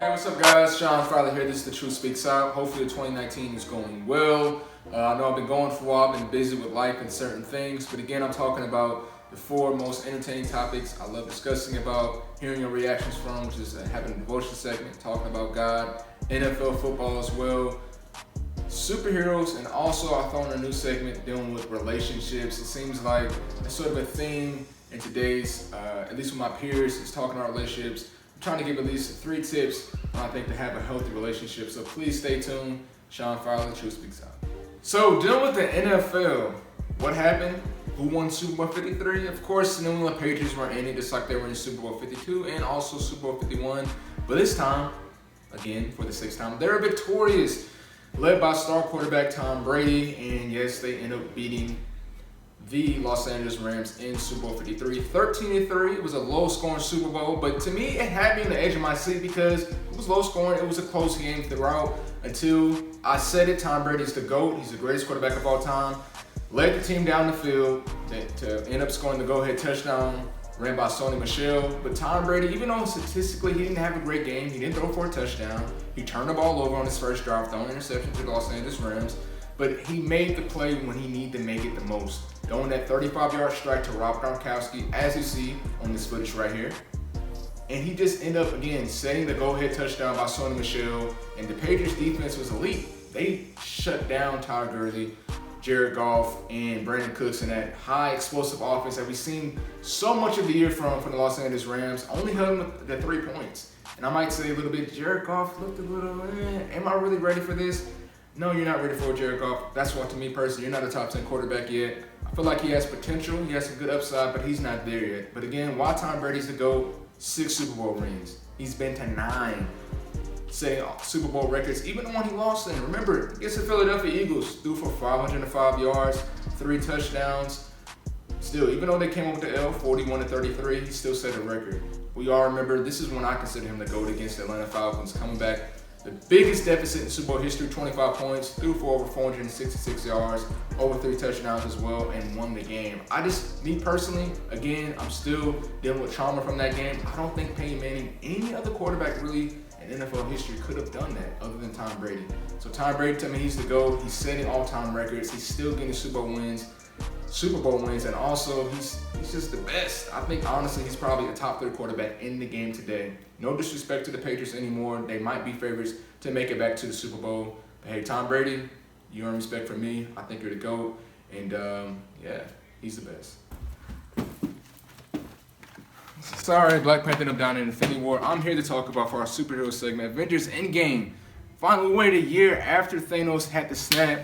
Hey, what's up guys? Sean Fowler here. This is Thetruthspeaksout. Hopefully 2019 is going well. I know I've been going for a while, I've been busy with life and certain things, but again, I'm talking about the 4 most entertaining topics I love discussing about, hearing your reactions from, which is having a devotional segment, talking about God, NFL football as well, superheroes, and also I throw in a new segment dealing with relationships. It seems like it's sort of a theme in today's, at least with my peers, is talking about relationships. I'm trying to give at least 3 tips I think to have a healthy relationship. So please stay tuned. Sean Fowler, Truth Speaks Out. So dealing with the NFL, what happened? Who won Super Bowl 53? Of course, the New England Patriots were in it just like they were in Super Bowl 52 and also Super Bowl 51. But this time, again, for the 6th time, they were victorious, led by star quarterback Tom Brady. And yes, they end up beating the Los Angeles Rams in Super Bowl 53, 13-3. It was a low-scoring Super Bowl, but to me, it had me on the edge of my seat because it was low-scoring. It was a close game throughout until I said it. Tom Brady's the GOAT. He's the greatest quarterback of all time. Led the team down the field to end up scoring the go-ahead touchdown, ran by Sony Michel. But Tom Brady, even though statistically he didn't have a great game, he didn't throw for a touchdown. He turned the ball over on his first drive, throwing an interception to the Los Angeles Rams. But he made the play when he needed to make it the most. Throwing that 35-yard strike to Rob Gronkowski, as you see on this footage right here. And he just ended up, again, setting the go-ahead touchdown by Sony Michel. And the Patriots defense was elite. They shut down Todd Gurley, Jared Goff, and Brandon Cooks in that high explosive offense that we've seen so much of the year from the Los Angeles Rams. Only held them to 3 points. And I might say a little bit, Jared Goff looked a little, am I really ready for this? No, you're not ready for Jared Goff. That's why, to me personally, you're not a top 10 quarterback yet. I feel like he has potential, he has some good upside, but he's not there yet. But again, why Tom Brady's the GOAT? 6 Super Bowl rings. He's been to 9, setting Super Bowl records, even the one he lost in. Remember, against the Philadelphia Eagles, threw for 505 yards, 3 touchdowns. Still, even though they came up with the L, 41-33, he still set a record. We all remember, this is when I consider him the GOAT against the Atlanta Falcons, coming back. The biggest deficit in Super Bowl history, 25 points, threw for over 466 yards, over 3 touchdowns as well, and won the game. Me personally, again, I'm still dealing with trauma from that game. I don't think Peyton Manning, any other quarterback really in NFL history could have done that other than Tom Brady. So Tom Brady, to me, he's the GOAT. He's setting all-time records. He's still getting Super Bowl wins, and also he's just the best. I think honestly he's probably a top 3 quarterback in the game today. No disrespect to the Patriots anymore. They might be favorites to make it back to the Super Bowl. But hey, Tom Brady, you earn respect from me. I think you're the GOAT, and yeah, he's the best. Sorry, Black Panther ended up down in Infinity War. I'm here to talk about for our superhero segment, Avengers Endgame. Finally, we waited a year after Thanos had the snap,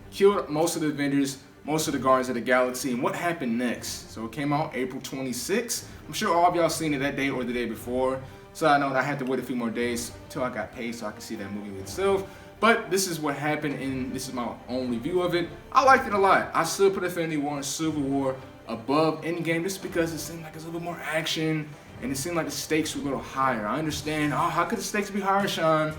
killed most of the Avengers, most of the Guardians of the Galaxy, and what happened next? So it came out April 26th. I'm sure all of y'all seen it that day or the day before. So I know I had to wait a few more days until I got paid so I could see that movie itself. But this is what happened, and this is my own review of it. I liked it a lot. I still put Infinity War and Civil War above Endgame just because it seemed like there's a little bit more action, and it seemed like the stakes were a little higher. I understand, how could the stakes be higher, Sean,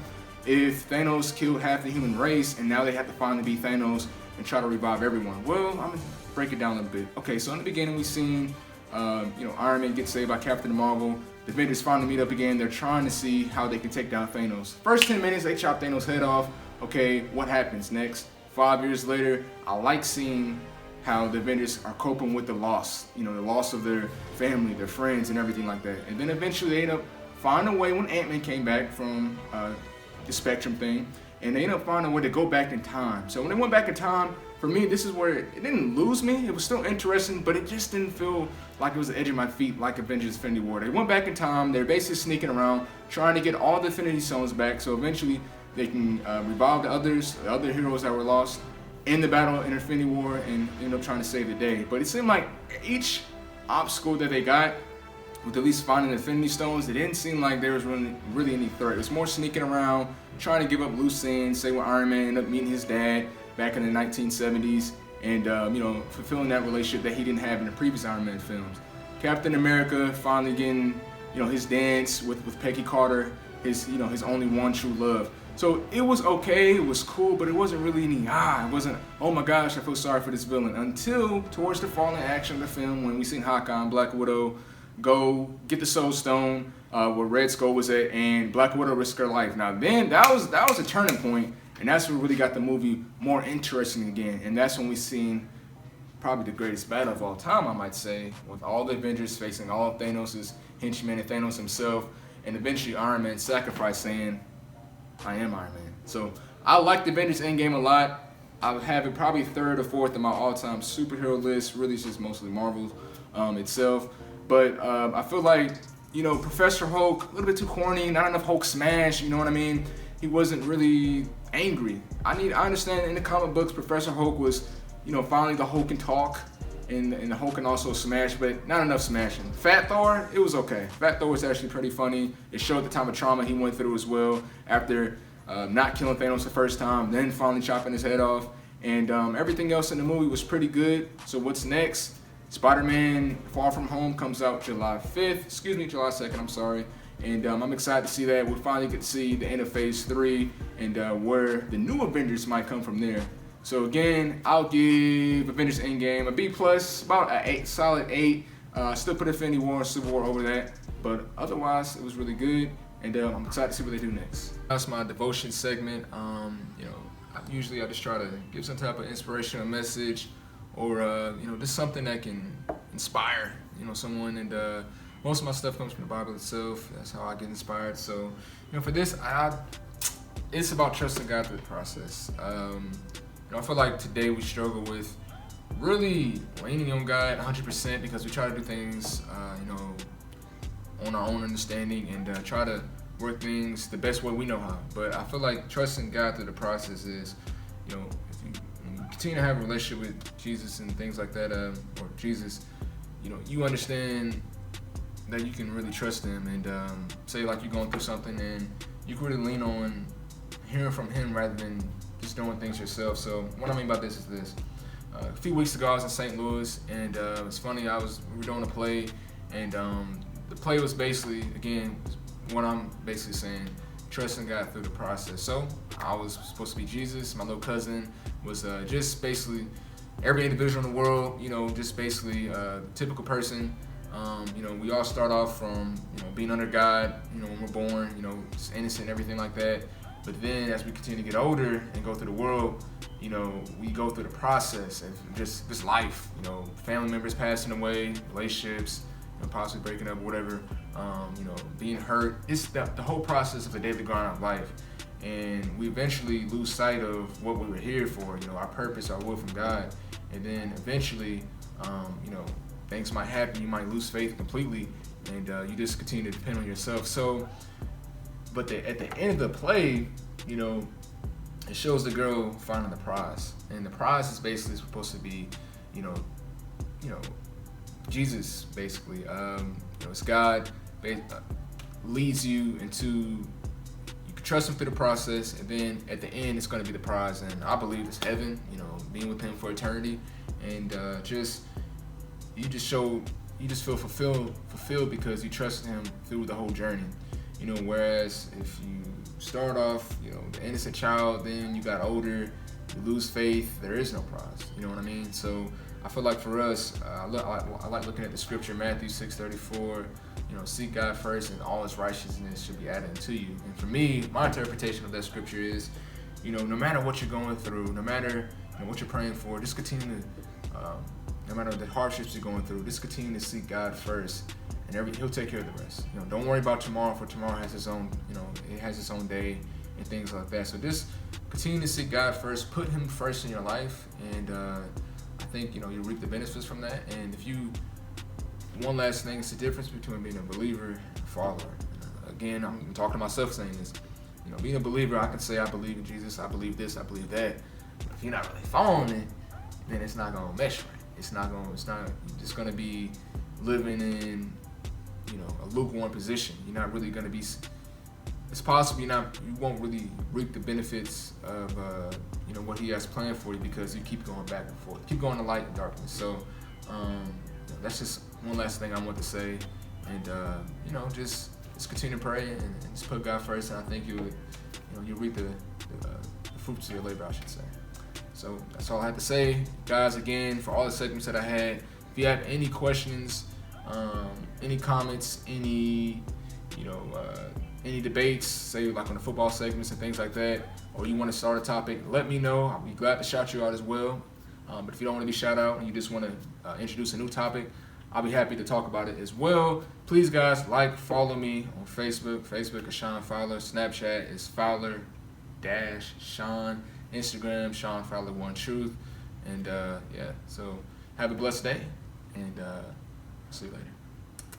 if Thanos killed half the human race, and now they have to finally be Thanos and try to revive everyone? Well, I'm gonna break it down a little bit. Okay, so in the beginning we seen, Iron Man get saved by Captain Marvel. The Avengers finally meet up again. They're trying to see how they can take down Thanos. First 10 minutes, they chop Thanos' head off. Okay, what happens next? 5 years later, I like seeing how the Avengers are coping with the loss. The loss of their family, their friends, and everything like that. And then eventually they end up finding a way when Ant-Man came back from the Spectrum thing, and they end up finding a way to go back in time. So when they went back in time, for me, this is where it didn't lose me. It was still interesting, but it just didn't feel like it was the edge of my feet like Avengers Infinity War. They went back in time. They're basically sneaking around, trying to get all the Infinity Stones back, so eventually they can revive the other heroes that were lost in the battle in Infinity War and end up trying to save the day. But it seemed like each obstacle that they got, with at least finding the Infinity Stones, it didn't seem like there was really any threat. It was more sneaking around, trying to give up loose ends, say when Iron Man ended up meeting his dad back in the 1970s, and fulfilling that relationship that he didn't have in the previous Iron Man films. Captain America finally getting his dance with Peggy Carter, his only one true love. So it was okay, it was cool, but it wasn't really any, it wasn't, oh my gosh, I feel sorry for this villain, until towards the falling action of the film when we seen Hawkeye and Black Widow go get the Soul Stone where Red Skull was at, and Black Widow risked her life. Now then, that was a turning point, and that's what really got the movie more interesting again. And that's when we seen probably the greatest battle of all time, I might say, with all the Avengers facing all of Thanos' henchmen and Thanos himself, and eventually Iron Man sacrifice saying, I am Iron Man. So I like the Avengers Endgame a lot. I would have it probably third or fourth in my all-time superhero list. Really, it's just mostly Marvel itself. But I feel like, Professor Hulk, a little bit too corny, not enough Hulk smash, you know what I mean? He wasn't really angry. I understand in the comic books, Professor Hulk was, finally the Hulk can talk, and the Hulk can also smash, but not enough smashing. Fat Thor, it was okay. Fat Thor was actually pretty funny. It showed the type of trauma he went through as well after not killing Thanos the first time, then finally chopping his head off. And everything else in the movie was pretty good. So what's next? Spider-Man Far From Home comes out July 2nd, I'm sorry. And I'm excited to see that. We'll finally get to see the end of Phase 3 and where the new Avengers might come from there. So again, I'll give Avengers Endgame a B+, about an 8, solid 8. Still put Infinity War and Civil War over that. But otherwise, it was really good. And I'm excited to see what they do next. That's my devotion segment. Usually I just try to give some type of inspirational message or, just something that can inspire, someone. And most of my stuff comes from the Bible itself. That's how I get inspired. So, for this, it's about trusting God through the process. I feel like today we struggle with really leaning on God 100% because we try to do things, on our own understanding and try to work things the best way we know how. But I feel like trusting God through the process is, if you continue to have a relationship with Jesus and things like that, or Jesus, you understand that you can really trust Him and say like you're going through something and you can really lean on hearing from Him rather than just doing things yourself. So what I mean by this is this. A few weeks ago I was in St. Louis and it's funny, we were doing a play and the play was basically, again, what I'm basically saying, trusting God through the process. So I was supposed to be Jesus. My little cousin was just basically every individual in the world, just basically a typical person. We all start off from, being under God, when we're born, just innocent and everything like that. But then as we continue to get older and go through the world, we go through the process of just this life, family members passing away, relationships, possibly breaking up or whatever, being hurt. It's the whole process of the daily grind of life. And we eventually lose sight of what we were here for, our purpose, our will from God. And then eventually, things might happen. You might lose faith completely and you just continue to depend on yourself. So, but at the end of the play, it shows the girl finding the prize. And the prize is basically supposed to be, Jesus, basically. It's God leads you into, you can trust Him through the process, and then at the end, it's going to be the prize. And I believe it's heaven, being with Him for eternity. And you just feel fulfilled because you trust Him through the whole journey. Whereas if you start off, the innocent child, then you got older, you lose faith, there is no prize. You know what I mean? So I feel like for us, I like looking at the scripture, Matthew 6:34, seek God first and all His righteousness should be added to you. And for me, my interpretation of that scripture is, no matter what you're going through, no matter what you're praying for, just continue to, no matter the hardships you're going through, just continue to seek God first, and He'll take care of the rest. Don't worry about tomorrow, for tomorrow has its own, it has its own day and things like that. So just continue to seek God first, put Him first in your life, and I think you'll reap the benefits from that. And one last thing, it's the difference between being a believer and a follower. Again, I'm talking to myself saying this. Being a believer, I can say I believe in Jesus, I believe this, I believe that. But if you're not really following it, then it's not gonna mesh right. You're just gonna be living in, a lukewarm position. You're not really gonna be. It's possible you won't really reap the benefits of what He has planned for you because you keep going back and forth, keep going to light and darkness. So that's just one last thing I want to say, and just continue to pray and just put God first, and I think you'll reap the fruits of your labor, I should say. So that's all I have to say, guys. Again, for all the segments that I had, if you have any questions, Any comments, any any debates, say like on the football segments and things like that, or you want to start a topic, let me know. I'll be glad to shout you out as well. But if you don't want to be shout out and you just want to introduce a new topic, I'll be happy to talk about it as well. Please, guys, follow me on Facebook. Facebook is Sean Fowler. Snapchat is Fowler-Sean. Instagram, Sean Fowler One Truth. And yeah, so have a blessed day, and see you later.